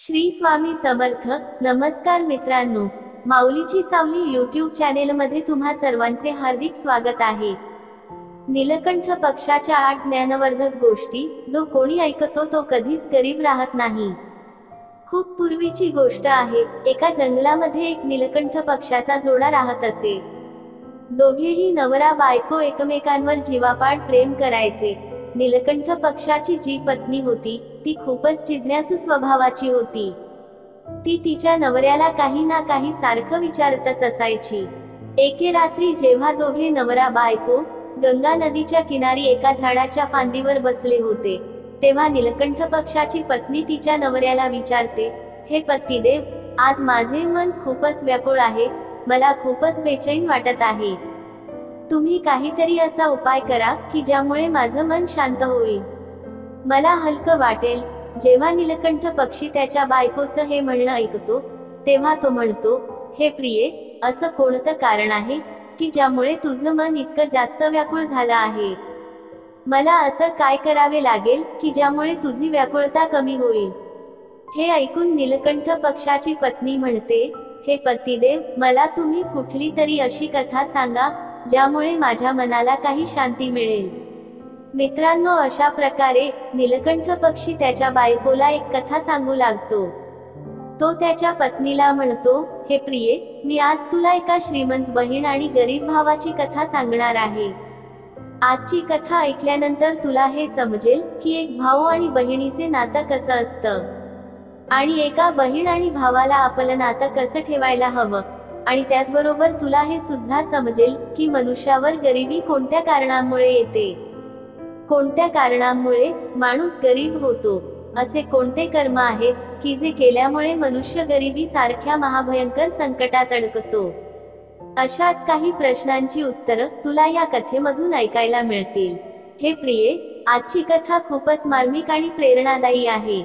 श्री स्वामी समर्थ. नमस्कार मित्रांनो, माऊलीची सावली यूट्यूब चॅनेलमध्ये तुम्हा सर्वांचे हार्दिक स्वागत आहे. नीलकंठ पक्षाच्या 8 ज्ञानवर्धक गोष्टी. जो कोणी ऐकतो तो कधीच गरीब राहत नाही. खूप पूर्वीची गोष्ट आहे. एका जंगलामध्ये एक नीलकंठ पक्षाचा जोडा राहत असे. दोघेही नवरा बायको एकमेकांवर जीवापाड प्रेम करायचे. नीलकंठ पक्षाची जी पत्नी होती ती खूपच जिज्ञासू स्वभावाची होती. ती तिच्या नवऱ्याला काही ना काही सारखं विचारतच असायची. एके रात्री जेव्हा दोघे नवरा बायको गंगा नदीच्या किनारी एका झाडाच्या फांदीवर बसले होते, तेव्हा नीलकंठ पक्षाची पत्नी तिच्या नवऱ्याला विचारते, हे पतिदेव, आज माझे मन खूपच व्याकुळ आहे. मला खूपच बेचैन वाटत आहे. तुम्ही काहीतरी असा उपाय करा की ज्यामुळे माझं मन शांत होईल, मला हलकं वाटेल. जेव्हा नीलकंठ पक्षी त्याच्या बायकोचं हे म्हणणं ऐकतो तेव्हा तो म्हणतो, हे प्रिये, असं कोणतं कारण आहे की ज्यामुळे तुझं मन इतकं जास्त व्याकुळ झालं आहे? मला असं काय करावे लागेल की ज्यामुळे तुझी व्याकुळता कमी होईल? हे ऐकून नीलकंठ पक्षाची पत्नी म्हणते, हे पतिदेव, मला तुम्ही कुठली तरी अशी कथा सांगा ज्यामुळे माझ्या मनाला काही शांती मिळेल. मित्रांनो, अशा प्रकारे नीलकंठ पक्षी त्याच्या बायकोला एक कथा सांगू लागतो. तो त्याच्या पत्नीला म्हणतो, हे प्रिये, मी आज तुला एका श्रीमंत बहीण आणि गरीब भावाची कथा सांगणार आहे. आजची कथा ऐकल्यानंतर तुला हे समजेल की एक भाऊ आणि बहिणीचे नातं कसं असतं, आणि एका बहीण आणि भावाला आपलं नातं कसं ठेवायला हवं. आणि त्याचबरोबर तुला हे सुद्धा समजेल की मनुष्यावर गरिबी कोणत्या कारणांमुळे येते, कोणत्या कारणांमुळे माणूस गरीब होतो. असे कोणते कर्म आहेत की जे केल्यामुळे मनुष्य गरिबी सारख्या महाभयंकर संकटात अडकतो. अशाच काही प्रश्नांची उत्तरं तुला या कथेमधून ऐकायला मिळतील. हे प्रिये, आजची कथा खूपच मार्मिक आणि प्रेरणादायी आहे.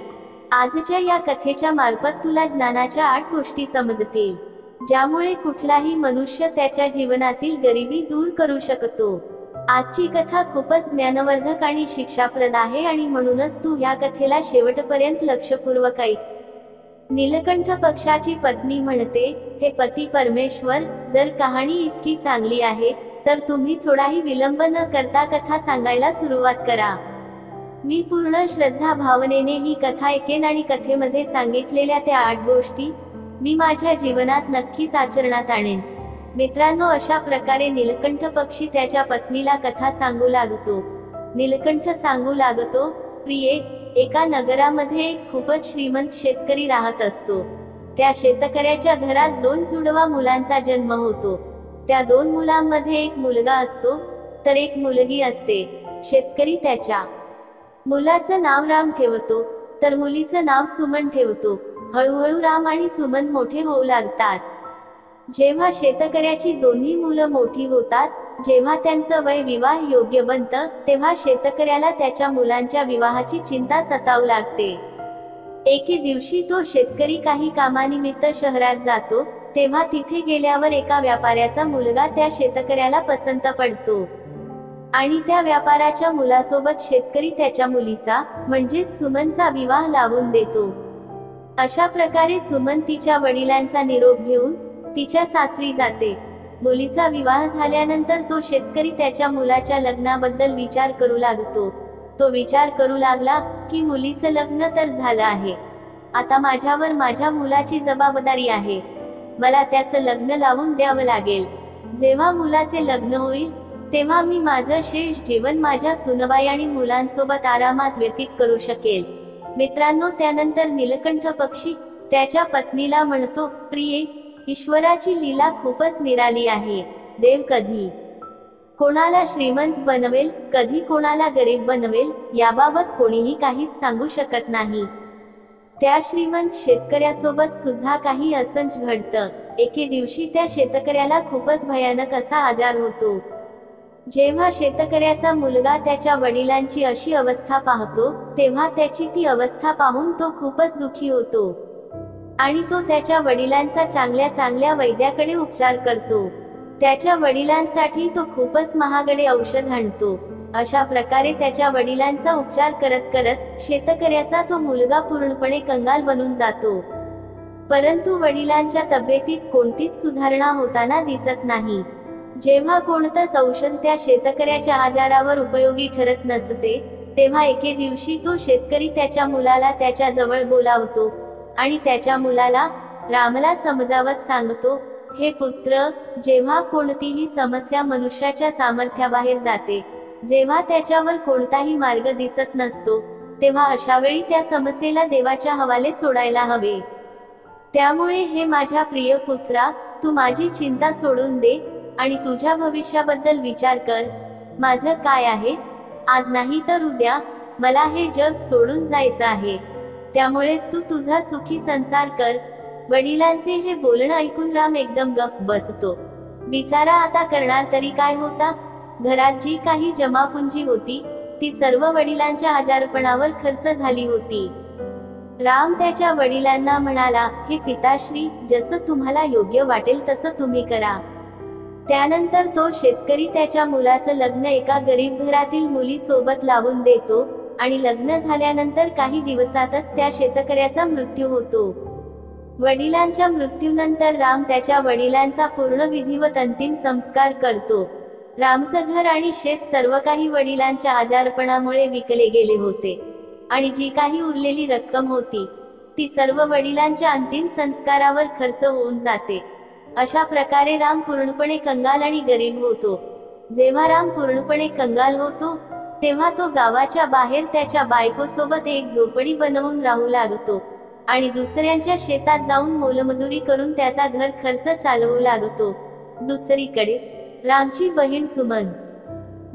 आजच्या या कथेच्या मार्फत तुला ज्ञानाच्या 8 गोष्टी समजतील ज्यामुळे कुठलाही मनुष्य त्याच्या जीवनातील गरिबी दूर करू शकतो. आजची कथा खूपच ज्ञानवर्धक आणि शिक्षाप्रद आहे आणि म्हणूनच तू या कथेला शेवटपर्यंत लक्षपूर्वक ऐक. नीलकंठ पक्षाची पत्नी म्हणते, हे पती परमेश्वर, जर कहाणी इतकी चांगली आहे तर तुम्ही थोडाही विलंब न करता कथा सांगायला सुरुवात करा. मी पूर्ण श्रद्धा भावनेने ही कथा ऐकेन आणि कथेमध्ये सांगितलेल्या त्या 8 गोष्टी मी माझ्या जीवनात नक्कीच आचरणात आणेन. मित्रांनो, अशा प्रकारे नीलकंठ पक्षी त्याच्या पत्नीला कथा सांगू लागतो. नीलकंठ सांगू लागतो, प्रिये, एका नगरामध्ये एक खूपच श्रीमंत शेतकरी राहत असतो. त्या शेतकऱ्याच्या घरात 2 जुडवा मुलांचा जन्म होतो. त्या 2 मुलांमध्ये एक मुलगा असतो तर एक मुलगी असते. शेतकरी त्याच्या मुलाचं नाव राम ठेवतो तर मुलीचं नाव सुमन ठेवतो. हळूहळू राम आणि सुमन मोठे होऊ लागतात. जेव्हा शेतकऱ्याची दोन्ही मुलं मोठी होतात, जेव्हा त्यांचं वय विवाह योग्य बनतं, तेव्हा शेतकऱ्याला त्याच्या मुलांच्या विवाहाची चिंता सतावू लागते. एके दिवशी तो शेतकरी काही कामानिमित्त शहरात जातो. तेव्हा तिथे गेल्यावर एका व्यापाऱ्याचा मुलगा त्या शेतकऱ्याला पसंत पडतो आणि त्या व्यापाराच्या मुलासोबत शेतकरी त्याच्या मुलीचा म्हणजेच सुमनचा विवाह लावून देतो. अशा प्रकारे सुमन तिच्या वडिलांचा निरोप घेऊन तिच्या सासरी जाते. मुलीचा विवाह झाल्यानंतर तो शेतकरी त्याच्या मुलाच्या लग्नाबद्दल विचार करू लागतो. तो विचार करू लागला की मुलीचं लग्न तर झालं आहे, आता माझ्यावर माझ्या मुलाची जबाबदारी आहे. मला त्याचं लग्न लावून द्यावं लागेल. जेव्हा मुलाचे लग्न होईल तेव्हा मी माझं शेष जीवन माझ्या सुनबाई आणि मुलांसोबत आरामात व्यतीत करू शकेल. मित्रांनो, त्यानंतर नीलकंठ पक्षी त्याच्या पत्नीला म्हणतो, प्रिये, ईश्वराची लीला खूपच निराली आहे. देव कधी कोणाला श्रीमंत बनवेल, कधी कोणाला गरीब बनवेल, याबाबत कोणीही काहीच सांगू शकत नाही. त्या श्रीमंत शेतकऱ्यासोबत सुद्धा काही असंच घडतं. एके दिवशी त्या शेतकऱ्याला खूपच भयानक असा आजार होतो. जेव्हा शेतकऱ्याचा मुलगा त्याच्या वडिलांची अशी अवस्था पाहतो तेव्हा त्याची ती अवस्था पाहून तो खूपच दुःखी होतो आणि तो त्याच्या वडिलांचा चांगल्या वैद्याकडे उपचार करतो. त्याच्या वडिलांसाठी तो खूपच महागडे औषध आणतो. अशा प्रकारे त्याच्या वडिलांचा उपचार करत करत शेतकऱ्याचा तो मुलगा पूर्णपणे कंगाल बनून जातो. परंतु वडिलांच्या तब्येतीत कोणतीच सुधारणा होताना दिसत नाही. जेव्हा कोणतंच औषध त्या शेतकऱ्याच्या आजारावर उपयोगी ठरत नसते, तेव्हा एके दिवशी तो शेतकरी त्याच्या मुलाला त्याच्या जवळ बोलावतो आणि त्याच्या मुलाला रामला समजावत सांगतो, हे पुत्र, जेव्हा कोणतीही समस्या मनुष्याच्या सामर्थ्याबाहेर जाते, जेव्हा त्याच्यावर कोणताही मार्ग दिसत नसतो, तेव्हा अशा वेळी त्या समस्येला देवाच्या हवाले सोडायला हवे. त्यामुळे हे माझ्या प्रिय पुत्रा, तू माझी चिंता सोडून दे आणि तुझ्या भविष्याबद्दल विचार कर. माझं काय आहे, आज नाही तर उद्या मला हे जग सोडून जायचं आहे. त्यामुळेच तू तुझा सुखी संसार कर. वडिलांचे हे बोलणं ऐकून राम एकदम गप्प बसतो. बिचारा आता करणार तरी काय होता. घरात जी काही जमापुंजी होती ती सर्व वडिलांच्या आजारपणावर खर्च झाली होती. राम त्याच्या वडिलांना म्हणाला, हे पिताश्री, जसं तुम्हाला योग्य वाटेल तसं तुम्ही करा. त्यानंतर तो शेतकरी त्याच्या मुलाचं लग्न एका गरीब घरातील मुली सोबत लावून देतो आणि लग्न झाल्यानंतर काही दिवसातच त्या शेतकऱ्याचा मृत्यू होतो. वडिलांच्या मृत्यूनंतर राम त्याच्या वडिलांचा पूर्ण विधिवत अंतिम संस्कार करतो. रामचं घर आणि शेत सर्व काही वडिलांच्या आजारपणामुळे विकले गेले होते आणि जी काही उरलेली रक्कम होती ती सर्व वडिलांच्या अंतिम संस्कारावर खर्च होऊन जाते. अशा प्रकारे राम पूर्णपणे कंगाल आणि गरीब होतो. जेव्हा राम पूर्णपणे कंगाल होतो तेव्हा तो गावाच्या बाहेर त्याच्या बायकोसोबत एक झोपडी बनवून राहू लागतो आणि दुसऱ्यांच्या शेतात जाऊन मोलमजुरी करून त्याचा घर खर्च चालवू लागतो. दुसरीकडे रामची बहीण सुमन,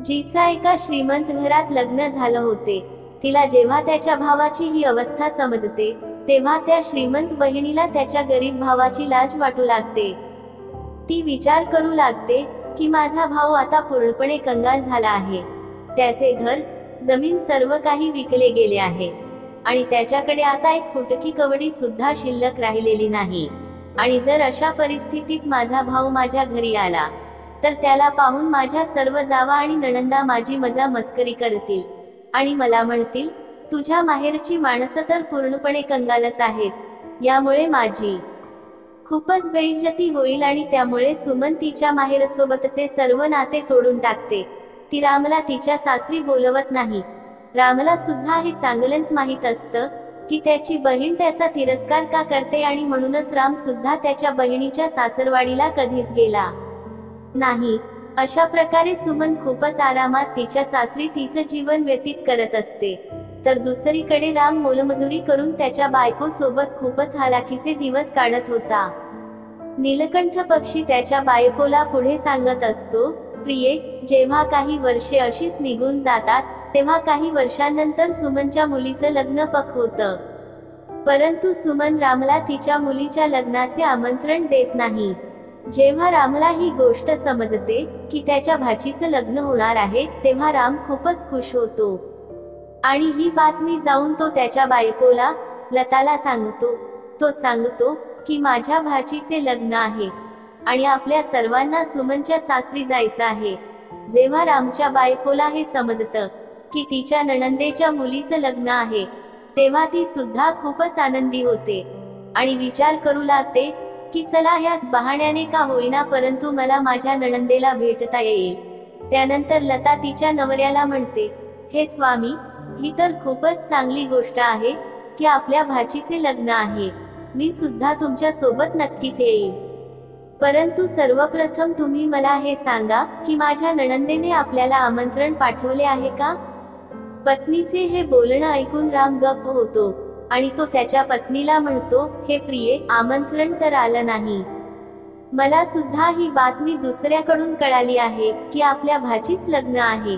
जिचा एका श्रीमंत घरात लग्न झालं होते, तिला जेव्हा त्याच्या भावाची ही अवस्था समजते तेव्हा त्या श्रीमंत बहिणीला त्याच्या गरीब भावाची लाज वाटू लागते. ती विचार करू लागते की माझा भाऊ आता पूर्णपणे कंगाल झाला आहे. त्याचे घर, जमीन सर्व काही विकले गेले आहे आणि त्याच्याकडे आता एक फुटकी कवडी सुद्धा शिल्लक राहिलेली नाही. आणि जर अशा परिस्थितीत माझा भाऊ माझ्या घरी आला तर त्याला पाहून माझ्या सर्व जावा आणि नणंदा माझी मजा मस्करी करतील आणि मला म्हणतील, तुझ्या माहेरची माणसं तर पूर्णपणे कंगालच आहेत. यामुळे माझी खूपच बेइज्जती होईल आणि त्यामुळे सुमन तिच्या माहेरसोबतचे सर्व नाते तोडून टाकते. ती रामला तिच्या सासरी बोलवत नाही. रामला सुद्धा हे चांगलंच माहीत असतं की त्याची बहीण त्याचा तिरस्कार का करते आणि म्हणूनच राम सुद्धा त्याच्या बहिणीच्या सासरवाडीला कधीच गेला नाही. अशा प्रकारे सुमन खूपच आरामात तिच्या सासरी तिचं जीवन व्यतीत करत असते. तर दुसरीकडे राम मोलमजुरी करून त्याच्या बायको सोबत खूपच हालाखीचे दिवस काढत होता. नीलकंठ पक्षी त्याच्या बायकोला पुढे सांगत असतो, प्रिये, जेव्हा काही वर्षे अशीच निघून जातात तेव्हा काही वर्षांनंतर सुमनच्या मुलीचं लग्न पक्क होतं. परंतु सुमन रामला तिच्या मुलीच्या लग्नाचे आमंत्रण देत नाही. जेव्हा रामला ही गोष्ट समजते की त्याच्या भाचीचं लग्न होणार आहे तेव्हा राम खूपच खुश होतो आणि ही बातमी जाऊन तो त्याच्या बायकोला लताला सांगतो. तो सांगतो की माझ्या भाचीचे लग्न आहे आणि आपल्या सर्वांना सुमनच्या सासरी जायचं आहे. जेव्हा रामच्या बायकोला हे समजतं की तिच्या नणंदेच्या मुलीचं लग्न आहे तेव्हा ती सुद्धा खूपच आनंदी होते आणि विचार करू लागते की चला याच बहाण्याने का होईना परंतु मला माझ्या नणंदेला भेटता येईल. त्यानंतर लता तिच्या नवऱ्याला म्हणते, हे स्वामी, ही तर खूपच चांगली गोष्ट आहे की आपल्या भाचीचे लग्न आहे. मी सुद्धा तुमच्या सोबत नक्कीच येईल. परंतु सर्वप्रथम तुम्ही मला हे सांगा की माझ्या नणंदेने आपल्याला आमंत्रण पाठवले आहे का? पत्नीचे हे बोलणं ऐकून राम गप्प होतो आणि तो त्याच्या पत्नीला म्हणतो, हे प्रिये, आमंत्रण तर आलं नाही. मला सुद्धा ही बातमी दुसऱ्याकडून कळाली आहे की आपल्या भाचीच लग्न आहे.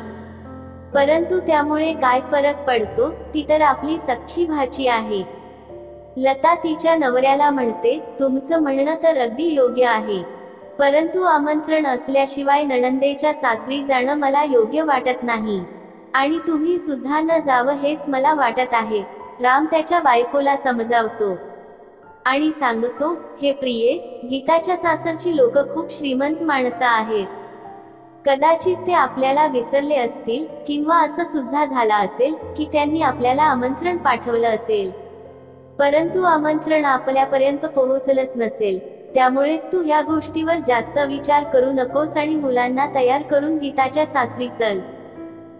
परंतु त्यामुळे काय फरक पडतो, ती तर आपली सख्खी भाची आहे. लता तिच्या नवऱ्याला म्हणते, तुमचं म्हणणं तर अगदी योग्य आहे, परंतु आमंत्रण असल्याशिवाय नणंदेच्या सासरी जाणं मला योग्य वाटत नाही आणि तुम्ही सुद्धा न जावं हेच मला वाटत आहे. राम त्याच्या बायकोला समजावतो आणि सांगतो, हे प्रिये, गीताच्या सासरची लोक खूप श्रीमंत माणसं आहेत. कदाचित ते आपल्याला विसरले असतील, किंवा असं सुद्धा झालं असेल की त्यांनी आपल्याला आमंत्रण पाठवलं असेल, परंतु आमंत्रण आपल्यापर्यंत पोहोचलंच नसेल. त्यामुळेच तू या गोष्टीवर जास्त विचार करू नकोस आणि मुलांना तयार करून गीताच्या सासरी चल.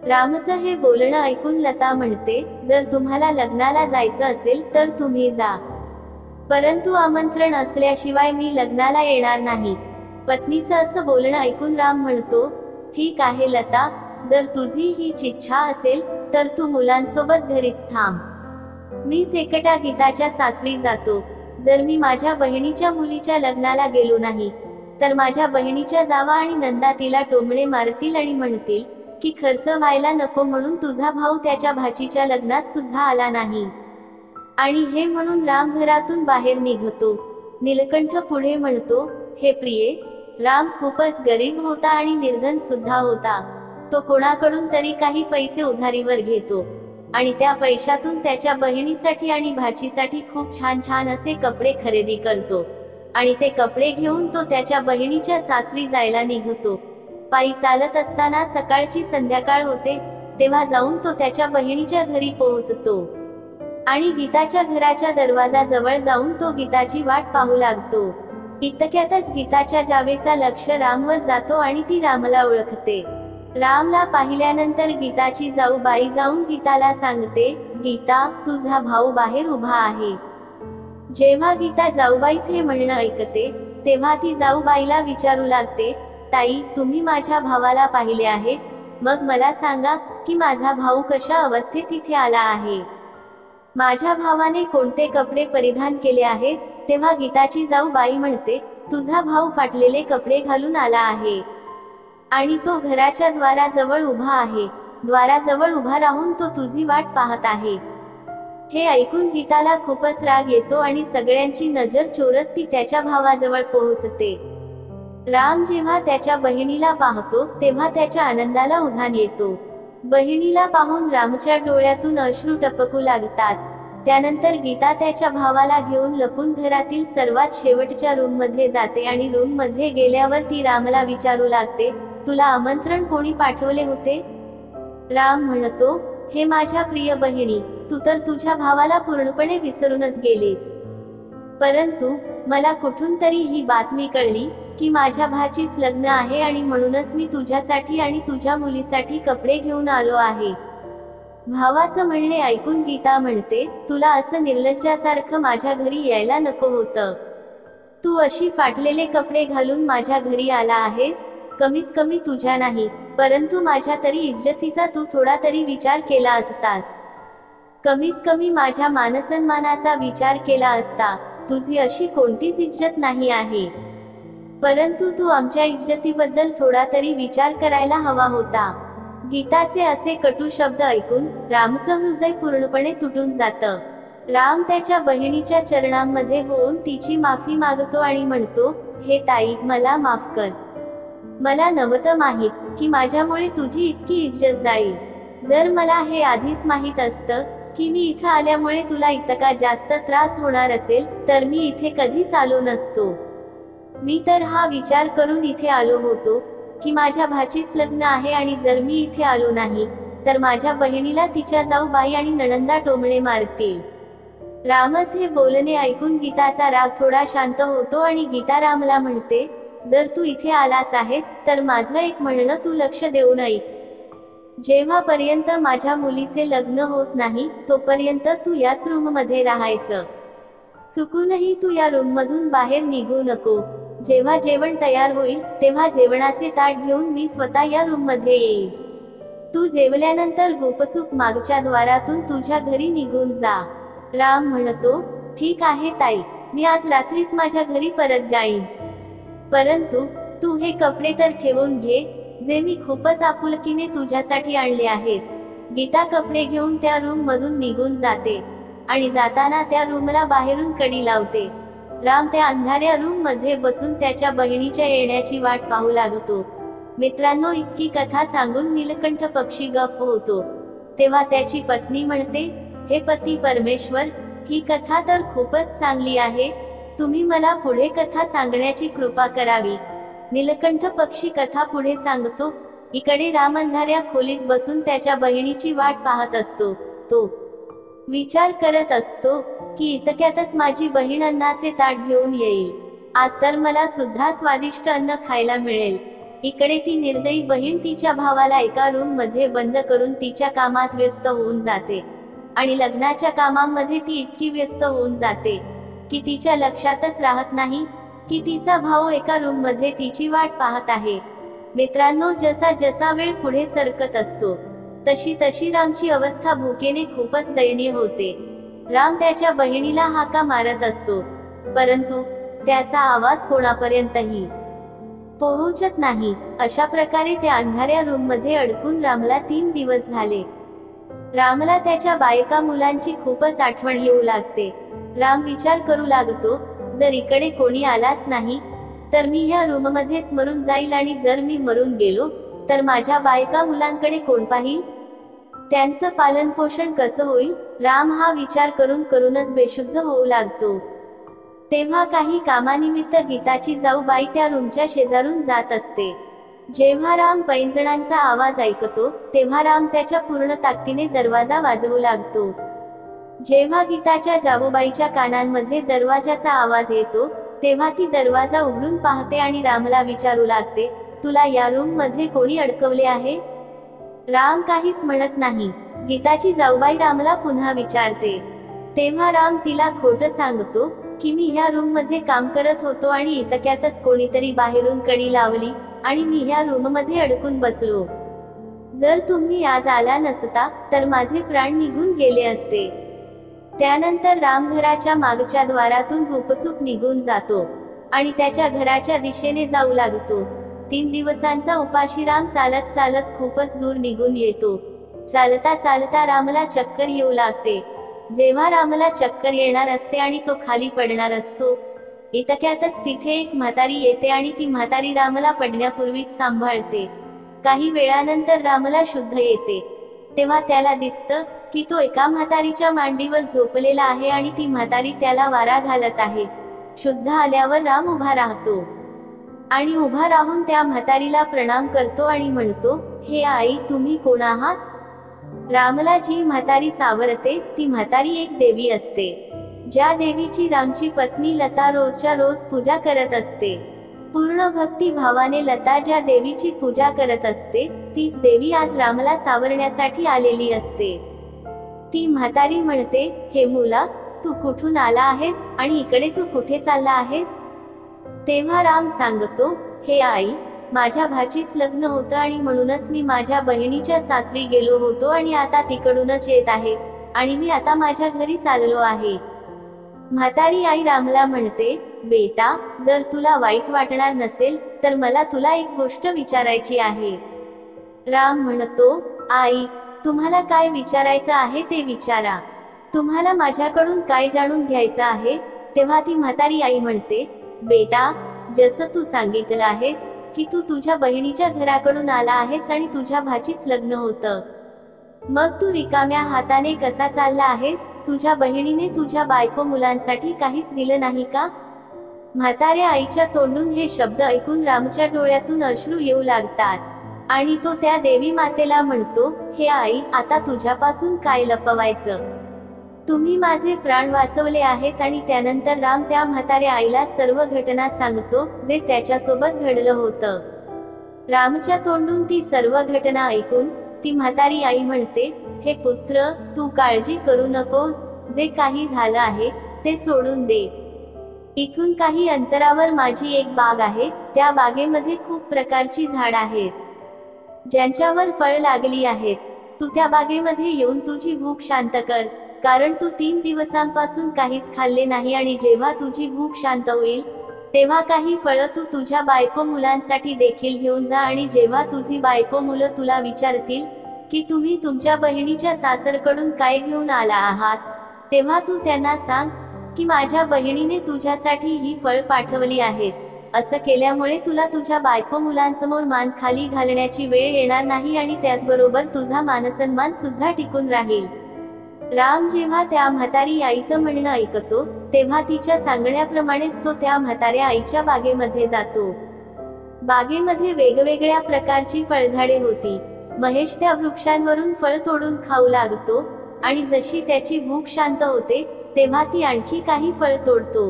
रामचं हे बोलणं ऐकून लता म्हणते, जर तुम्हाला लग्नाला जायचं असेल तर तुम्ही जा, परंतु आमंत्रण असल्याशिवाय मी लग्नाला येणार नाही. पत्नीचं असं बोलणं ऐकून राम म्हणतो, ठीक आहे लता, जर तुझी हीच इच्छा असेल तर तू मुलांसोबत घरीच थांब. मीच एकटा गीताच्या सासरी जातो. जर मी माझ्या बहिणीच्या मुलीच्या लग्नाला गेलो नाही तर माझ्या बहिणीच्या जावा आणि नंदा तिला टोमणे मारतील आणि म्हणतील की खर्च व्हायला नको म्हणून तुझा भाऊ त्याच्या भाचीच्या लग्नात सुद्धा आला नाही. आणि हे म्हणून राम घरातून बाहेर निघतो. नीलकंठ पुढे म्हणतो, हे प्रिये, राम खूपच गरीब होता आणि निर्धन सुद्धा होता. तो कोणाकडून तरी काही पैसे उधारीवर घेतो आणि त्या पैशातून त्याच्या बहिणीसाठी आणि भाचीसाठी खूप छान छान असे कपडे खरेदी करतो आणि ते कपडे घेऊन तो त्याच्या बहिणीच्या सासरी जायला निघतो. पायी चालत असताना सकाळची संध्याकाळ होते, तेव्हा जाऊन तो त्याच्या बहिणीच्या घरी पोहोचतो आणि गीताच्या घराच्या दरवाजाजवळ जाऊन तो गीताची वाट पाहू लागतो. इतक्यातच गीताच्या जावेचा लक्ष रामवर जातो आणि ती रामला ओळखते. रामला पाहिल्यानंतर गीताची जाऊबाई जाऊन गीताला सांगते, गीता, तुझा भाऊ बाहेर उभा आहे. जेव्हा गीता जाऊबाईच हे म्हणणं ऐकते तेव्हा ती जाऊबाईला विचारू लागते, ताई, तुम्ही माझ्या भावाला पाहिले आहे? मग मला सांगा की माझा भाऊ कशा अवस्थेत इथे आला आहे, माझ्या भावाने कोणते कपडे परिधान केले आहेत? तेव्हा गीताची जाऊबाई म्हणते, तुझा भाऊ फाटलेले कपडे घालून आला आहे आणि तो घराच्या द्वाराजवळ उभा आहे. द्वाराजवळ उभा राहून तो तुझी वाट पाहत आहे. हे ऐकून गीताला खूपच राग येतो आणि सगळ्यांची नजर चोरत ती त्याच्या भावाजवळ पोहोचते. राम जेव्हा त्याच्या बहिणीला पाहतो तेव्हा त्याच्या आनंदाला उधाण येतो. बहिणीला पाहून रामच्या डोळ्यातून अश्रू टपकू लागतात. त्यानंतर गीता त्याच्या भावाला घेऊन लपून घरातील सर्वात शेवटच्या रूम मध्ये जाते आणि रूम मध्ये गेल्यावर ती रामला विचारू लागते, तुला आमंत्रण कोणी पाठवले होते? राम म्हणतो, हे माझ्या प्रिय बहिणी, तू तर तुझ्या भावाला पूर्णपणे विसरूनच गेलीस. परंतु मला कुठून तरी ही बातमी कळली की माझ्या भाचीच लग्न आहे आणि म्हणूनच मी तुझ्यासाठी आणि तुझ्या मुलीसाठी कपडे घेऊन आलो आहे. भावाचं म्हणणे ऐकून गीता म्हणते, तुला असं निर्लज्जासारखं माझ्या घरी यायला नको होतं. तू अशी फाटलेले कपडे घालून माझ्या घरी आला आहेस. कमीत कमी तुझ्या नाही, परंतु माझ्या तरी इज्जतीचा तू थोडा तरी विचार केला असतास. कमीत कमी माझ्या मानसन्मानाचा विचार केला असता. तुझी अशी कोणतीच इज्जत नाही आहे, परंतु तू आमच्या इज्जतीबद्दल थोडा तरी विचार करायला हवा होता. गीताचे असे कटू शब्द ऐकून रामचं हृदय पूर्णपणे तुटून जातं. राम त्याच्या बहिणीच्या चरणांमध्ये होऊन तिची माफी मागतो आणि म्हणतो, हे ताई, मला माफ कर. मला नव्हतं माहित की माझ्यामुळे तुझी इतकी इज्जत जाईल. जर मला हे आधीच माहित असतं की मी इथं आल्यामुळे तुला इतका जास्त त्रास होणार असेल तर मी इथे कधीच आलो नसतो. मी तर हा विचार करून इथे आलो होतो की माझ्या भाचीच लग्न आहे आणि जर मी इथे आलो नाही तर माझ्या बहिणीला तिच्या जाऊबाई आणि नणंदा टोमणे मारतील. रामच हे बोलणे ऐकून गीताचा राग थोडा शांत होतो आणि गीता रामला म्हणते, जर तू इथे आलाच आहेस तर माझं एक म्हणणं तू लक्ष देऊन ऐक. जेव्हापर्यंत माझ्या मुलीचे लग्न होत नाही तोपर्यंत तू याच रूम मध्ये राहायचं. चुकूनही तू या रूम मधून बाहेर निघू नको. जेव्हा जेवण तयार होईल तेव्हा जेवणाचे ताट घेऊन मी स्वतः या रूम मध्ये येईल. तू जेवल्यानंतर गुपचूप मागच्या द्वारातून तुझ्या घरी निघून जा. राम म्हणतो, ठीक आहे ताई, मी आज रात्रीच माझ्या घरी परत जाईन. परंतु तू हे कपडे तर ठेवून घे जे मी खूपच आपुलकीने तुझ्यासाठी आणले आहेत. गीता कपडे घेऊन त्या रूम मधून निघून जाते आणि जाताना त्या रूमला बाहेरून कडी लावते. राम त्या अंधाऱ्या रूम मध्ये बसून त्याच्या बहिणीच्या येण्याची वाट पाहू लागतो. मित्रांनो, इतकी कथा सांगून नीलकंठ पक्षी गप्प होतो. तेव्हा त्याची पत्नी म्हणते, हे पती परमेश्वर, ही कथा तर खूपच चांगली आहे. तुम्ही मला पुढे कथा सांगण्याची कृपा करावी. नीलकंठ पक्षी कथा पुढे सांगतो, इकडे राम अंधाऱ्या खोलीत बसून त्याच्या बहिणीची वाट पाहत असतो. तो विचार करत असतो की इतक्यातच माझी बहीण अन्नाचे ताट घेऊन येईल. आज तर मला सुद्धा स्वादिष्ट अन्न खायला मिळेल. इकडे ती निर्दयी बहीण तिच्या भावाला एका रूम मध्ये बंद करून तिच्या कामात व्यस्त होऊन जाते आणि लग्नाच्या कामांमध्ये ती इतकी व्यस्त होऊन जाते की तिच्या लक्षातच राहत नाही की तिचा भाऊ एका रूम मध्ये तिची वाट पाहत आहे. मित्रांनो, जसा जसा वेळ पुढे सरकत असतो तशी तशी रामची अवस्था भुकेने खूपच दयनीय होते. राम त्याच्या बहिणीला हाका मारत असतो, परंतु त्याचा आवाज कोणापर्यंतही पोहोचत नाही. अशा प्रकारे त्या अंधाऱ्या रूम मध्ये अडकून रामला 3 दिवस झाले. रामला त्याच्या बायका मुलांची खूपच आठवण येऊ लागते. राम विचार करू लागतो, जर इकडे कोणी आलाच नाही तर मी ह्या रूम मध्येच मरून जाईल, आणि जर मी मरून गेलो तर माझ्या बायका मुलांकडे कोण पाहिल, त्यांचं पालन पोषण कसं होईल. राम हा विचार करून करूनच बेशुद्ध होऊ लागतो. तेव्हा काही कामानिमित्त गीताची जाऊबाई त्या रूमच्या शेजारून जात असते. जेव्हा राम पैंजणांचा आवाज ऐकतो तेव्हा राम त्याच्या पूर्ण ताकदीने दरवाजा वाजवू लागतो. जेव्हा गीताच्या जाऊबाईच्या कानांमध्ये दरवाजाचा आवाज येतो तेव्हा ती दरवाजा उघडून पाहते आणि रामला विचारू लागते, तुला या रूम मध्ये कोणी अडकवले आहे. राम काहीच म्हणत नाही. गीताची जाऊबाई रामला पुन्हा विचारते. तेव्हा राम तिला खोटं सांगतो की मी ह्या रूम मध्ये काम करत होतो आणि इतक्यातच कोणीतरी बाहेरून कडी लावली आणि मी ह्या रूम मध्ये अडकून बसलो. जर तुम्ही आज आला नसता तर माझे प्राण निघून गेले असते. त्यानंतर राम घराच्या मागच्या द्वारातून गुपचूप निघून जातो आणि त्याच्या घराच्या दिशेने जाऊ लागतो. 3 दिवसांचा उपाशी राम चालत चालत खूपच दूर निघून येतो. चालता चालता रामला चक्कर येऊ लागते. जेव्हा रामला चक्कर येणार असते आणि तो खाली पडणार असतो, इतक्यातच तिथे एक म्हातारी येते आणि ती म्हातारी रामला पडण्यापूर्वीच सांभाळते. काही वेळानंतर रामला शुद्ध येते. तेव्हा त्याला दिसतं की तो एका म्हातारीच्या मांडीवर झोपलेला आहे आणि ती म्हातारी त्याला वारा घालत आहे. शुद्ध आल्यावर राम उभा राहतो आणि उभा राहून त्या म्हातारीला प्रणाम करतो आणि म्हणतो, हे आई, तुम्ही कोण आहात. रामला जी म्हातारी सावरते ती म्हातारी एक देवी असते. ज्या देवीची रामची पत्नी लता रोजच्या रोज पूजा करत असते. पूर्ण भक्ती भावाने लता ज्या देवीची पूजा करत असते तीच देवी आज रामला सावरण्यासाठी आलेली असते. ती म्हातारी म्हणते, हे मुला, तू कुठून आला आहेस आणि इकडे तू कुठे चालला आहेस. तेव्हा राम सांगतो, हे आई, माझ्या भाचीच लग्न होतं आणि म्हणूनच मी माझ्या बहिणीच्या सासरी गेलो होतो आणि आता तिकडूनच येत आहे आणि मी आता माझ्या घरी चाललो आहे. म्हातारी आई रामला म्हणते, बेटा, जर तुला वाईट वाटणार नसेल तर मला तुला एक गोष्ट विचारायची आहे. राम म्हणतो, आई, तुम्हाला काय विचारायचं आहे ते विचारा. तुम्हाला माझ्याकडून काय जाणून घ्यायचं आहे. तेव्हा ती म्हातारी आई म्हणते, बेटा, जसं तू सांगितलं आहेस की तू तुझ्या बहिणीच्या घराकडून आला आहेस आणि तुझ्या भाचीच लग्न होतं, मग तू रिकाम्या हाताने कसा चालला आहेस. तुझ्या बहिणीने तुझ्या बायको मुलांसाठी काहीच दिलं नाही का. म्हाताऱ्या आईच्या तोंडून हे शब्द ऐकून रामच्या डोळ्यातून अश्रू येऊ लागतात आणि तो त्या देवी मातेला म्हणतो, हे आई, आता तुझ्यापासून काय लपवायचं. तुम्ही माझे प्राण वाचवले आहेत. आणि त्यानंतर राम त्या म्हाताऱ्या आईला सर्व घटना सांगतो जे त्याच्यासोबत घडलं होतं. रामच्या तोंडून ती सर्व घटना ऐकून ती म्हातारी आई म्हणते, हे पुत्र, तू काळजी करू नकोस. जे काही झालं आहे ते सोडून दे. इथून काही अंतरावर माझी एक बाग आहे. त्या बागेमध्ये खूप प्रकारची झाड आहेत ज्यांच्यावर फळ लागली आहेत. तू त्या बागेमध्ये येऊन तुझी भूक शांत कर, कारण तू 3 दिवसांपासून काहीच खाल्ले नाही आणि जेव्हा तुझी भूक शांत होईल तेव्हा काही फळं तू तुझ्या बायको मुलांसाठी देखील घेऊन जा. आणि जेव्हा तुझी बायको मुलं तुला विचारतील की तुम्ही तुमच्या बहिणीच्या सासरकडून काय घेऊन आला आहात, तेव्हा तू त्यांना सांग की माझ्या बहिणीने तुझ्यासाठी ही फळ पाठवली आहेत. असं केल्यामुळे तुला तुझ्या बायको मुलांसमोर मान खाली घालण्याची वेळ येणार नाही आणि त्याचबरोबर तुझा मानसन्मान सुद्धा टिकून राहील. राम जेव्हा त्या म्हातारी आईचं म्हणणं ऐकतो तेव्हा तिच्या सांगण्याप्रमाणेच तो त्या म्हाताऱ्या आईच्या बागेमध्ये जातो. बागेमध्ये वेगवेगळ्या प्रकारची फळझाडे होती. महेश त्या वृक्षांवरून फळ तोडून खाऊ लागतो आणि जशी त्याची भूक शांत होते तेव्हा ती आणखी काही फळ तोडतो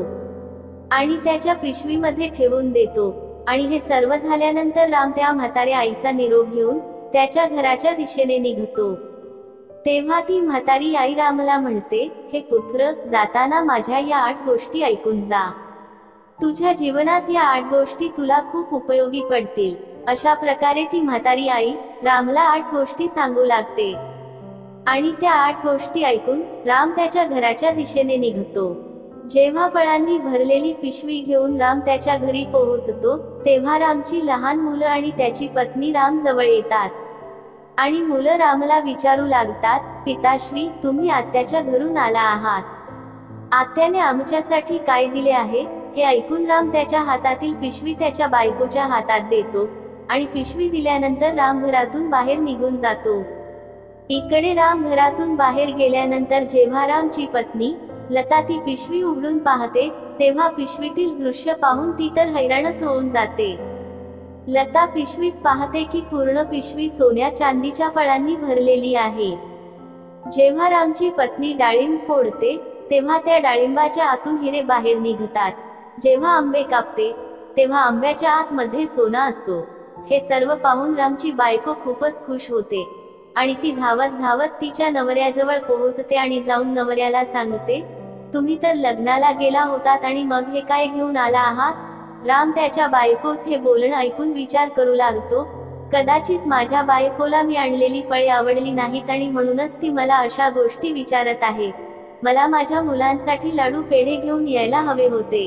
आणि त्याच्या पिशवीमध्ये ठेवून देतो. आणि हे सर्व झाल्यानंतर राम त्या म्हाताऱ्या आईचा निरोप घेऊन त्याच्या घराच्या दिशेने निघतो. तेव्हा ती म्हातारी आई रामला म्हणते, हे पुत्र, जाताना माझ्या या 8 गोष्टी ऐकून जा. तुझ्या जीवनात या 8 गोष्टी तुला खूप उपयोगी पडतील. अशा प्रकारे ती म्हातारी आई रामला 8 गोष्टी सांगू लागते आणि त्या 8 गोष्टी ऐकून राम त्याच्या घराच्या दिशेने निघतो. जेव्हा फळांनी भरलेली पिशवी घेऊन राम त्याच्या घरी पोहोचतो तेव्हा रामची लहान मुलं आणि त्याची पत्नी राम जवळ येतात आणि मुलं रामला विचारू लागतात, पिताश्री, तुम्ही आत्याच्या घरून आला आहात. आत्याने आमच्यासाठी काय दिले आहे? हे ऐकून राम त्याच्या हातातील पिशवी त्याच्या बायकोच्या हातात देतो आणि पिशवी दिल्यानंतर राम घरातून बाहेर निघून जातो. इकडे राम घरातून बाहेर गेल्यानंतर जेव्हा रामची पत्नी लता ती पिशवी उघडून पाहते तेव्हा पिशवीतील दृश्य पाहून ती तर हैराणच होऊन जाते. लता पिशवीत पाहते की पूर्ण पिशवी सोन्या चांदीच्या फळांनी भरलेली आहे. जेव्हा रामची पत्नी डाळिंब फोडते तेव्हा त्या डाळिंबाच्या आतून हिरे बाहेर निघतात. जेव्हा आंबे कापते तेव्हा आंब्याच्या आतमध्ये सोना असतो. हे सर्व पाहून रामची बायको खूपच खुश होते आणि ती धावत धावत तिच्या नवऱ्याजवळ पोहोचते आणि जाऊन नवऱ्याला सांगते, तुम्ही तर लग्नाला गेला होतात आणि मग हे काय घेऊन आला आहात? राम त्याच्या बायकोच हे बोलणं ऐकून विचार करू लागतो, कदाचित माझ्या बायकोला मी आणलेली फळे आवडली नाहीत आणि म्हणूनच ती मला अशा गोष्टी विचारत आहे. मला माझ्या मुलांसाठी लाडू पेढे घेऊन यायला हवे होते.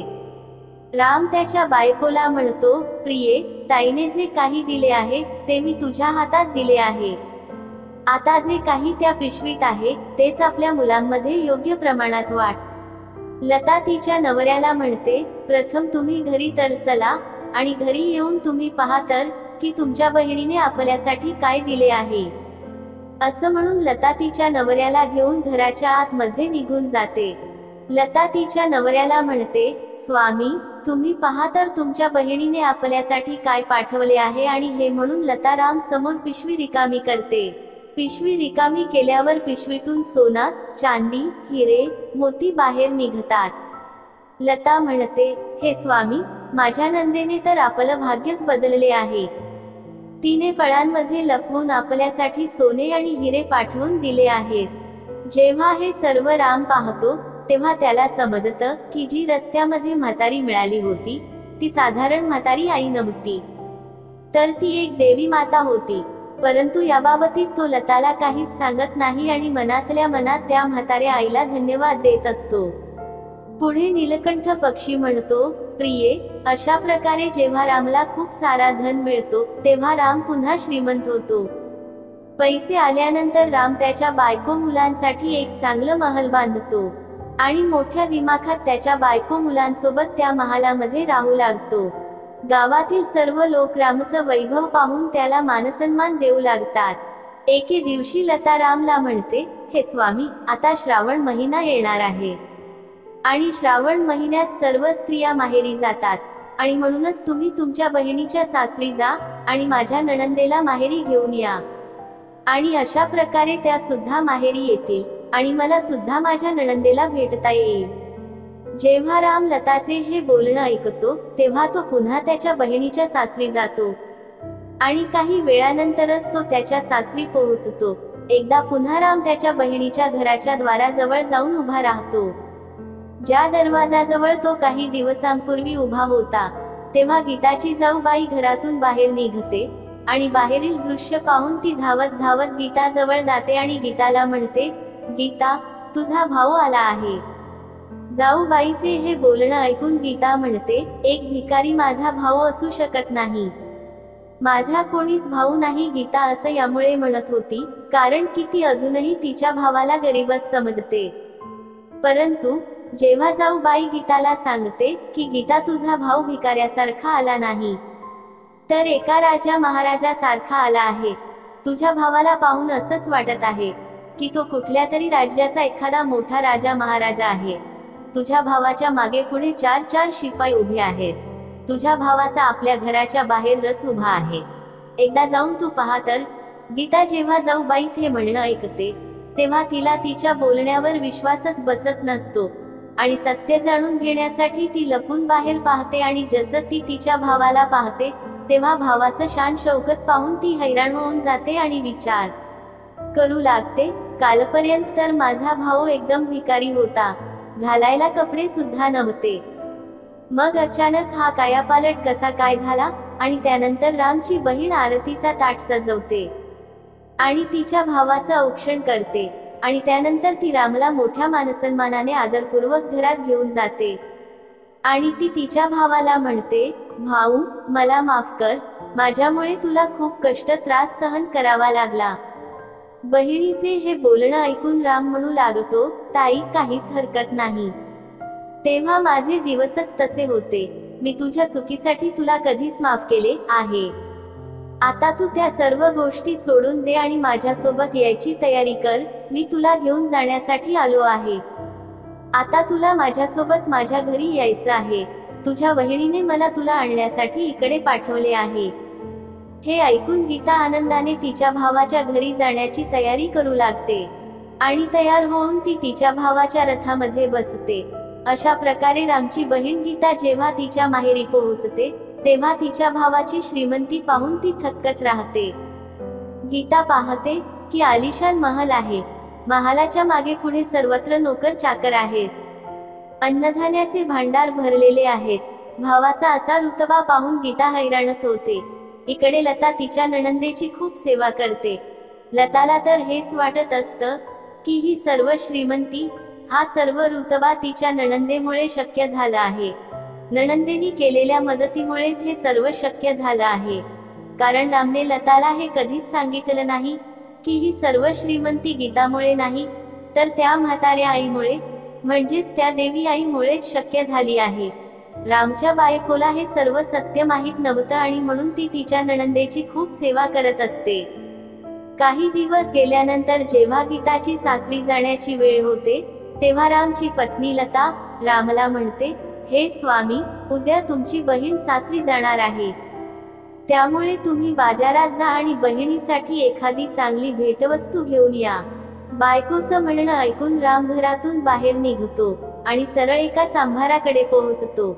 राम त्याच्या बायकोला म्हणतो, प्रिये, ताईने जे काही दिले आहे ते मी तुझ्या हातात दिले आहे. आता जे काही त्या पिशवीत आहे तेच आपल्या मुलांमध्ये योग्य प्रमाणात वाट. लता तिच्या नवऱ्याला म्हणते, प्रथम तुम्ही घरी तर चला आणि घरी येऊन तुम्ही पहा तर की तुमच्या बहिणीने आपल्यासाठी काय दिले आहे. असं म्हणून लता तिच्या नवऱ्याला घेऊन घराच्या आतमध्ये निघून जाते. लता तिच्या नवऱ्याला म्हणते, स्वामी, तुम्ही पहा तर तुमच्या बहिणीने आपल्यासाठी काय पाठवले आहे. आणि हे म्हणून लता राम समोर पिशवी रिकामी करते. पिशवी रिकामी केल्यावर पिशवीतून सोना, चांदी, हिरे, मोती बाहेर निघतात. लता म्हणते, हे स्वामी, माझ्या नंदेने तर आपलं भाग्यच बदलले आहे. तिने फळांमध्ये लपवून आपल्यासाठी सोने आणि हिरे पाठवून दिले आहेत. जेव्हा हे सर्व राम पाहतो तेव्हा त्याला समजतं की जी रस्त्यामध्ये म्हातारी मिळाली होती ती साधारण म्हातारी आई नव्हती, तर ती एक देवी माता होती. परंतु याबाबतीत तो लताला काहीच सांगत नाही आणि मनातल्या मनात त्या म्हाताऱ्या आईला धन्यवाद देत असतो. पुढे नीलकंठ पक्षी म्हणतो, प्रिये, अशा प्रकारे जेव्हा रामला खूप सारा धन मिळतो तेव्हा राम पुन्हा श्रीमंत होतो. पैसे आल्यानंतर राम त्याच्या बायको मुलांसाठी एक चांगलं महल बांधतो आणि मोठ्या दिमाखात त्याच्या बायको मुलांसोबत त्या महालामध्ये राहू लागतो. गावातील सर्व लोक रामचं वैभव पाहून त्याला मानसन्मान देऊ लागतात. एके दिवशी लता रामला म्हणते, हे स्वामी, आता श्रावण महिना येणार आहे आणि श्रावण महिन्यात सर्व स्त्रिया माहेरी जातात आणि म्हणूनच तुम्ही तुमच्या बहिणीच्या सासरी जा आणि माझ्या नणंदेला माहेरी घेऊन या आणि अशा प्रकारे त्या सुद्धा माहेरी येतील आणि मला सुद्धा माझ्या नणंदेला भेटता येईल. जेव्हा राम लताचे हे बोलणं ऐकतो तेव्हा तो पुन्हा त्याच्या बहिणीच्या सासरी जातो आणि काही वेळानंतरच तो त्याच्या सासरी पोहोचतो. एकदा पुन्हा राम त्याच्या बहिणीच्या घराच्या द्वाराजवळ जाऊन उभा राहतो. ज्या दरवाजाजवळ तो काही दिवसांपूर्वी उभा होता तेव्हा गीताची जाऊबाई घरातून बाहेर निघते आणि बाहेरील दृश्य पाहून ती धावत धावत गीताजवळ जाते आणि गीताला म्हणते, गीता, तुझा भाऊ आला आहे. जाऊबाईचे हे बोलणं ऐकून गीता म्हणते, एक भिकारी माझा भाऊ असू शकत नाही. माझा कोणीच भाऊ नाही. गीता असं यामुळे म्हणत होती कारण की ती अजूनही तिच्या भावाला गरीबच समजते. परंतु जेव्हा जाऊबाई गीताला सांगते की गीता, तुझा भाऊ भिकाऱ्यासारखा आला नाही, तर एका राजा महाराजासारखा आला आहे. तुझ्या भावाला पाहून असंच वाटत आहे की तो कुठल्या तरी राज्याचा एखादा मोठा राजा महाराजा आहे. तुझ्या भावाच्या मागे पुढे 4 शिपाई उभे आहेत. तुझ्या भावाचा आपल्या घराच्या बाहेर रथ उभा आहे, एकदा जाऊन तू पहा तर. गीता जेव्हा जाऊबाईच हे म्हणणं ऐकते तेव्हा तिला तिच्या बोलण्यावर विश्वासच बसत नसतो आणि सत्य जाणून घेण्यासाठी ती लपून बाहेर पाहते आणि जसं ती तिच्या भावाला पाहते तेव्हा भावाचं शान शौकत पाहून ती हैराण होऊन जाते आणि विचार करू लागते, कालपर्यंत तर माझा भाऊ एकदम भिकारी होता, घालायला कपडे सुद्धा नव्हते. मग अचानक हा कायापालट कसा काय झाला? आणि त्यानंतर रामची बहीण आरतीचा ताट सजवते आणि तिच्या भावाचं औक्षण करते आणि त्यानंतर ती रामला मोठ्या मानसन्मानाने आदरपूर्वक घरात घेऊन जाते आणि ती तिच्या भावाला म्हणते, भाऊ मला माफ कर, माझ्यामुळे तुला खूप कष्ट त्रास सहन करावा लागला. बहिणीचे हे बोलणं ऐकून राम म्हणू लागतो, ताई काहीच हरकत नाही, तेव्हा माझे दिवसच तसे होते, मी तुझ्या चुकीसाठी तुला कधीच माफ केले आहे. आता तू त्या सर्व गोष्टी सोडून दे आणि माझ्यासोबत यायची तयारी कर, मी तुला घेऊन जाण्यासाठी आलो आहे. आता तुला माझ्यासोबत माझ्या घरी यायचं आहे, तुझ्या बहिणीने मला तुला आणण्यासाठी इकडे पाठवले आहे. हे ऐकून गीता आनंदाने तिच्या भावाच्या घरी जाण्याची तयारी करू लागते आणि तयार होऊन ती तिच्या भावाच्या रथामध्ये बसते. अशा प्रकारे रामची बहीण गीता जेव्हा तिच्या माहेरी पोहोचते तेव्हा तिच्या भावाची श्रीमंती पाहून ती थक्कच राहते. गीता पाहते की आलिशान महल आहे, महालाच्या मागे पुढे सर्वत्र नोकर चाकर आहेत, अन्नधान्याचे भांडार भरलेले आहेत. भावाचा असा रुतबा पाहून गीता हैराणच होते. इकडे लता तिच्या नणंदेची खूप सेवा करते. लताला तर हेच वाटत असतं की ही सर्व श्रीमंती, हा सर्व रुतबा तिच्या नणंदेमुळे शक्य झाला आहे. नणंदेनी केलेल्या मदतीमुळेच हे सर्व शक्य झालं आहे, कारण रामने लताला हे कधीच सांगितलं नाही की ही सर्व श्रीमंती गीतामुळे नाही, तर त्या म्हाताऱ्या आईमुळे, म्हणजेच त्या देवी आईमुळेच शक्य झाली आहे. रामच्या बायकोला हे सर्व सत्य माहीत नव्हतं आणि म्हणून ती तिच्या नणंदेची खूप सेवा करत असते. काही दिवस गेल्यानंतर जेव्हा गीताची सासरी जाण्याची वेळ होते तेव्हा रामची पत्नी लता रामला म्हणते, हे स्वामी, उद्या तुमची बहीण सासरी जाणार आहे, त्यामुळे तुम्ही बाजारात जा आणि बहिणीसाठी एखादी चांगली भेटवस्तू घेऊन या. बायकोचं म्हणणं ऐकून राम घरातून बाहेर निघतो आणि सरळ एका चांभाराकडे पोहोचतो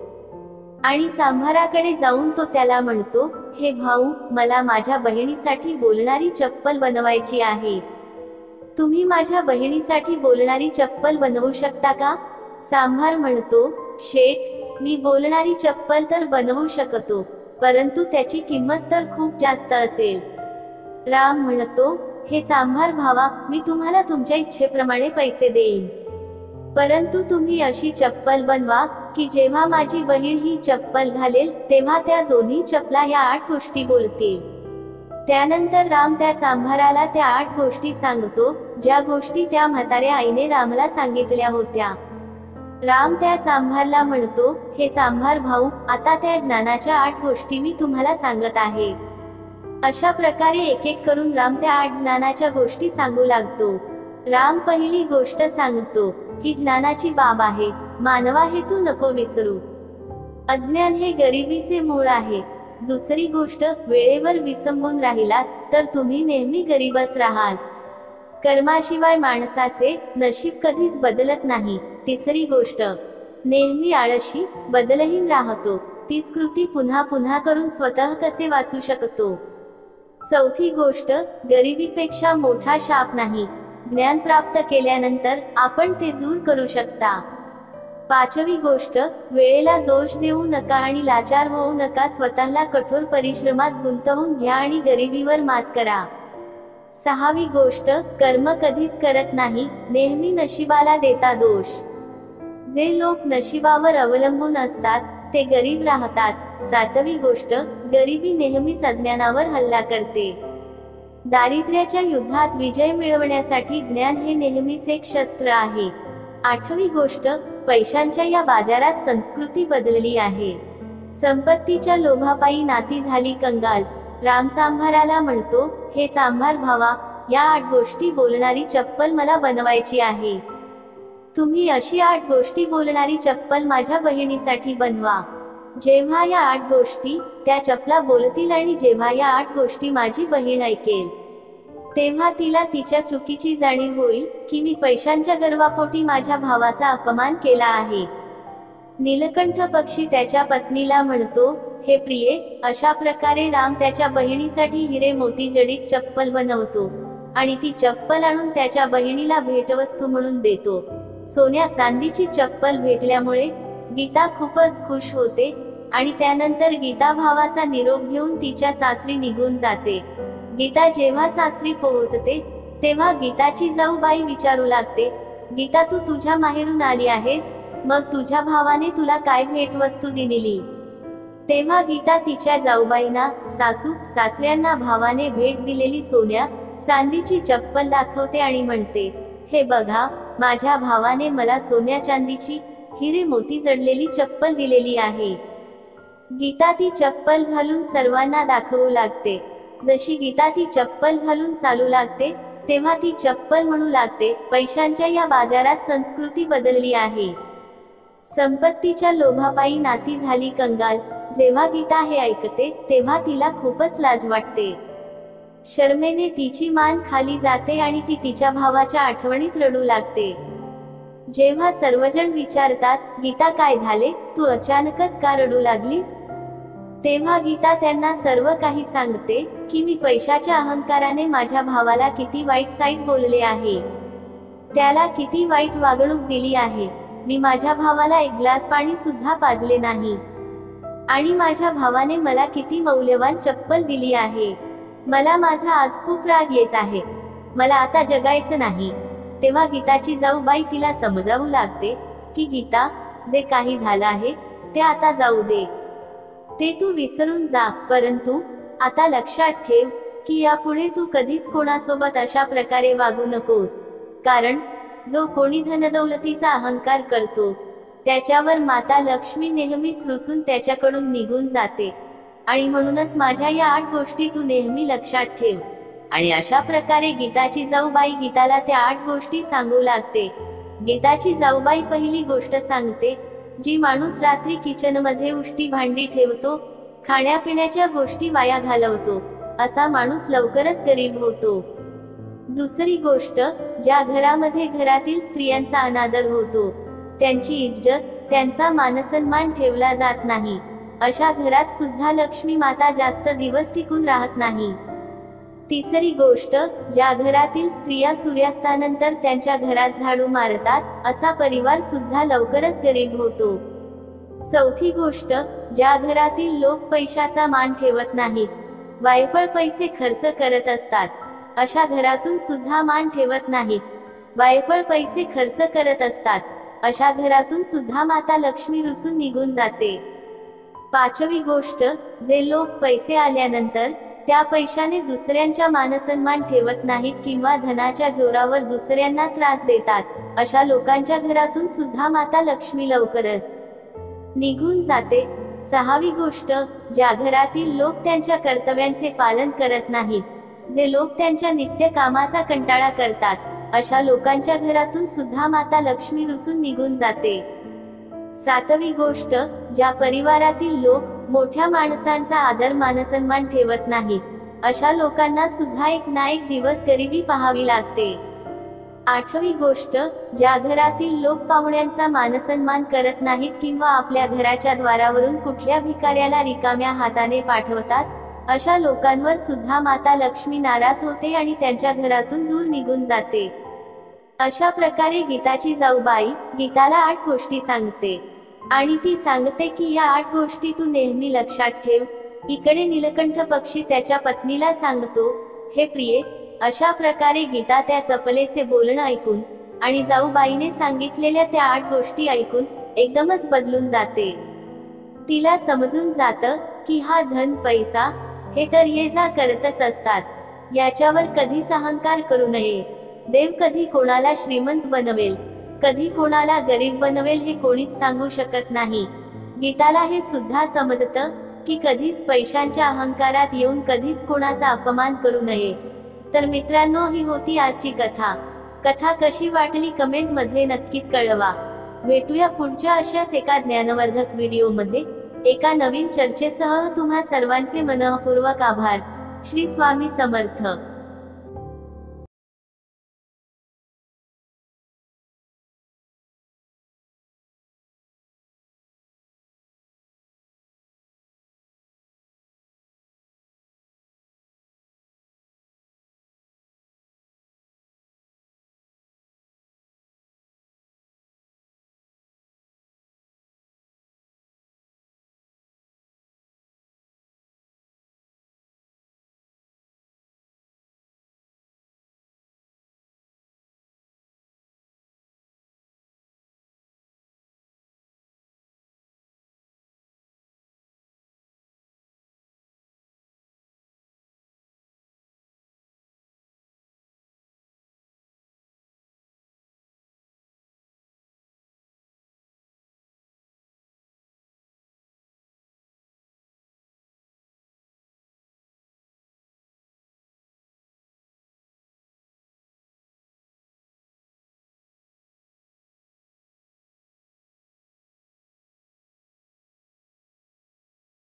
आणि चांभाराकडे जाऊन तो त्याला म्हणतो, हे भाऊ, मला माझ्या बहिणीसाठी बोलणारी चप्पल बनवायची आहे, तुम्ही माझ्या बहिणीसाठी बोलणारी चप्पल बनवू शकता का? चांभार म्हणतो, शेठ, मी बोलणारी चप्पल तर बनवू शकतो, परंतु त्याची किंमत तर खूप जास्त असेल. राम म्हणतो, हे चांभार भावा, मी तुम्हाला तुमच्या इच्छेप्रमाणे पैसे देईन, परंतु तुम्ही अशी चप्पल बनवा की जेव्हा माझी बहीण ही चप्पल घालेल तेव्हा त्या दोन्ही चपला या 8 गोष्टी बोलतील. त्यानंतर राम त्या चांभाराला त्या 8 गोष्टी सांगतो, ज्या गोष्टी त्या म्हाताऱ्या आईने रामला सांगितल्या होत्या. राम त्या चांभारला म्हणतो, हे चांभार भाऊ, आता त्या ज्ञानाच्या 8 गोष्टी मी तुम्हाला सांगत आहे. अशा प्रकारे एक एक करून राम त्या 8 ज्ञानाच्या गोष्टी सांगू लागतो. राम पहिली गोष्ट सांगतो, ही ज्ञानाची बाब आहे, मानवा हे तू नको विसरू. अज्ञान हे गरिबीचे मूळ आहे. दुसरी गोष्ट, वेळेवर विसंबून राहिलात तर तुम्ही नेहमी गरीबच राहाल. कर्माशिवाय माणसाचे नशीब कधीच बदलत नाही. तिसरी गोष्ट, नेहमी आळशी, बदलहीन राहतो, तीच कृती पुन्हा पुन्हा करून स्वतः कसे वाचू शकतो. चौथी गोष्ट, गरिबीपेक्षा मोठा शाप नाही, ज्ञान प्राप्त केल्यानंतर आपण ते दूर करू शकता. पाचवी गोष्ट, वेळेला दोष देऊ नका आणि लाचार होऊ नका, स्वतःला कठोर परिश्रमात गुंतवून घ्या आणि गरिबीवर मात करा. सहावी गोष्ट, कर्म कधीच करत नाही, नेहमी नशिबाला देता दोष. जे लोक नशिबावर अवलंबून असतात ते गरीब राहतात. सातवी गोष्ट, गरिबी नेहमीच अज्ञानावर हल्ला करते. दारिद्र्याच्या युद्धात विजय मिळवण्यासाठी ज्ञान हे नेहमीच एक शस्त्र आहे. आठवी गोष्ट, पैशांच्या या बाजारात संस्कृती बदलली आहे. संपत्तीच्या लोभापायी नाती झाली कंगाल. राम चांभाराला म्हणतो, हे चांभार भावा, या 8 गोष्टी बोलणारी चप्पल मला बनवायची आहे. तुम्ही अशी 8 गोष्टी बोलणारी चप्पल माझ्या बहिणीसाठी बनवा. जेव्हा या 8 गोष्टी त्या चपला बोलतील आणि जेव्हा या 8 गोष्टी माझी बहीण ऐकेल, तेव्हा तिला तिच्या चुकीची जाणीव होईल की मी पैशांच्या गर्वापोटी माझ्या भावाचा अपमान केला आहे. नीलकंठ पक्षी त्याच्या पत्नीला म्हणतो, हे प्रिये, अशा प्रकारे राम त्याच्या बहिणीसाठी हिरे मोती जडित चप्पल बनवतो आणि ती चप्पल आणून त्याच्या बहिणीला भेटवस्तू म्हणून देतो. सोन्या चांदीची चप्पल भेटल्यामुळे गीता खूपच खुश होते आणि त्यानंतर गीता भावाचा निरोप घेऊन तिच्या सासरी निघून जाते. गीता जेव्हा सासरी पोहोचते तेव्हा गीताची जाऊबाई विचारू लागते, गीता, तू तुझ्या माहेरून आली आहेस, मग तुझ्या भावाने तुला काय भेटवस्तू दिलेली? तेव्हा गीता तिच्या जाऊबाईंना, सासू सासऱ्यांना भावाने भेट दिलेली सोन्या चांदीची चप्पल दाखवते आणि म्हणते, हे बघा, माझ्या भावाने मला सोन्या चांदीची हिरे मोती जडलेली चप्पल दिलेली आहे. गीता ती चप्पल घालून सर्वांना दाखवू लागते. जशी गीता ती चप्पल घालून चालू लागते तेव्हा ती चप्पल म्हणू लागते, पैशांच्या या बाजारात संस्कृती बदलली आहे. संपत्तीच्या लोभापायी नाती झाली कंगाल. जेव्हा गीता हे ऐकते तेव्हा तिला खूपच लाज वाटते. शरमेने तिची मान खाली जाते आणि ती तिच्या भावाच्या आठवणीत रडू लागते. जेव्हा सर्वजण विचारतात, गीता, काय झाले, तू अचानकच का रडू लागलीस? तेव्हा गीता त्यांना सर्व काही सांगते की मी पैशाच्या अहंकाराने माझ्या भावाला किती वाईट साईट बोलले आहे, त्याला किती वाईट वागणूक दिली आहे. मी माझ्या भावाला एक ग्लास पाणी सुद्धा पाजले नाही आणि माझ्या भावाने मला किती मौल्यवान चप्पल दिली आहे. मला माझा आज खूप राग येत आहे. मला आता जगायचं नाही. तेव्हा गीताची जाऊबाई तिला समजावू लागते की गीता, जे काही झालं आहे ते आता जाऊ दे, ते तू विसरून जा, परंतु आता लक्षात ठेव की यापुढे तू कधीच कोणासोबत अशा प्रकारे वागू नकोस, कारण जो कोणी धनदौलतीचा अहंकार करतो त्याच्यावर माता लक्ष्मी नेहमीच रुसून त्याच्याकडून निघून जाते. आणि म्हणूनच माझ्या या 8 गोष्टी तू नेहमी लक्षात ठेव. आणि अशा प्रकारे गीताची जाऊबाई गीताला त्या 8 गोष्टी सांगू लागते. गीताची जाऊबाई पहिली गोष्ट सांगते, जी माणूस रात्री किचनमध्ये उष्टी भांडी ठेवतो, खाण्यापिण्याच्या गोष्टी वाया घालवतो, असा माणूस लवकरच गरीब होतो. दुसरी गोष्ट, ज्या घरामध्ये घरातील स्त्रियांचा अनादर होतो, त्यांची इज्जत, त्यांचा मानसन्मान ठेवला जात नाही, अशा घरात सुद्धा लक्ष्मी माता जास्त दिवस टिकून राहत नाही. तिसरी गोष्ट, ज्या घरातील स्त्रिया सूर्यास्तानंतर त्यांच्या घरात झाडू मारतात, असा परिवार सुद्धा लवकरच गरीब होतो. चौथी गोष्ट, ज्या घरातील लोक पैशाचा मान ठेवत नाहीत, वायफळ पैसे खर्च करत असतात, अशा घरातून सुद्धा मान ठेवत नाहीत, वायफळ पैसे खर्च करत असतात, अशा घरातून सुद्धा माता लक्ष्मी रुसून निघून जाते. पाचवी गोष्ट, जे लोक पैसे आल्यानंतर त्या पैशाने दुसऱ्यांच्या मानसन्मान ठेवत नाहीत किंवा धनाच्या जोरावर दुसऱ्यांना त्रास देतात, अशा लोकांच्या घरातून सुद्धा माता लक्ष्मी लवकरच निघून जाते. सहावी गोष्ट, ज्या घरातील लोक त्यांच्या कर्तव्यांचे पालन करत नाहीत, जे लोक त्यांच्या नित्य कामाचा कंटाळा करतात, अशा लोकांच्या घरातून सुद्धा माता लक्ष्मी रुसून निघून जाते. सातवी गोष्ट, ज्या परिवारातील लोक मोठ्या माणसांचा आदर मानसन्मान ठेवत नाहीत, अशा लोकांना सुद्धा एक ना एक दिवस गरिबी पाहावी लागते. आठवी गोष्ट, ज्या घरातील लोक पाहुण्यांचा मानसन्मान करत नाहीत किंवा आपल्या घराच्या द्वारावरून कुठल्या भिकाऱ्याला रिकाम्या हाताने पाठवतात, अशा लोकांवर सुद्धा माता लक्ष्मी नाराज होते आणि त्यांच्या घरातून दूर निघून जाते. अशा प्रकारे गीताची जाऊबाई गीताला 8 गोष्टी सांगते आणि ती सांगते की या 8 गोष्टी तू नेहमी लक्षात ठेव. इकडे नीलकंठ पक्षी त्याच्या पत्नीला सांगतो, हे प्रिये, अशा प्रकारे गीता त्या चपलेचे बोलणं ऐकून आणि जाऊबाईने सांगितलेल्या त्या 8 गोष्टी ऐकून एकदमच बदलून जाते. तिला समजून जातं की हा धन पैसा हे तर ये जा करतच असतात, याच्यावर कधीच अहंकार करू नये. देव कधी कोणाला श्रीमंत बनवेल, कधी कोणाला गरीब बनवेल हे कोणीच सांगू शकत नाही. गीताला हे सुद्धा समजतं की कधीच पैशांच्या अहंकारात येऊन कधीच कोणाचा अपमान करू नये. तर मित्रांनो, ही होती आजची कथा कशी वाटली कमेंट मध्ये नक्कीच कळवा. भेटूया पुढच्या अशाच एका ज्ञानवर्धक व्हिडिओ मध्ये. एका नवीन चर्चेसह तुम्हा सर्वांचे मनःपूर्वक आभार. श्री स्वामी समर्थ.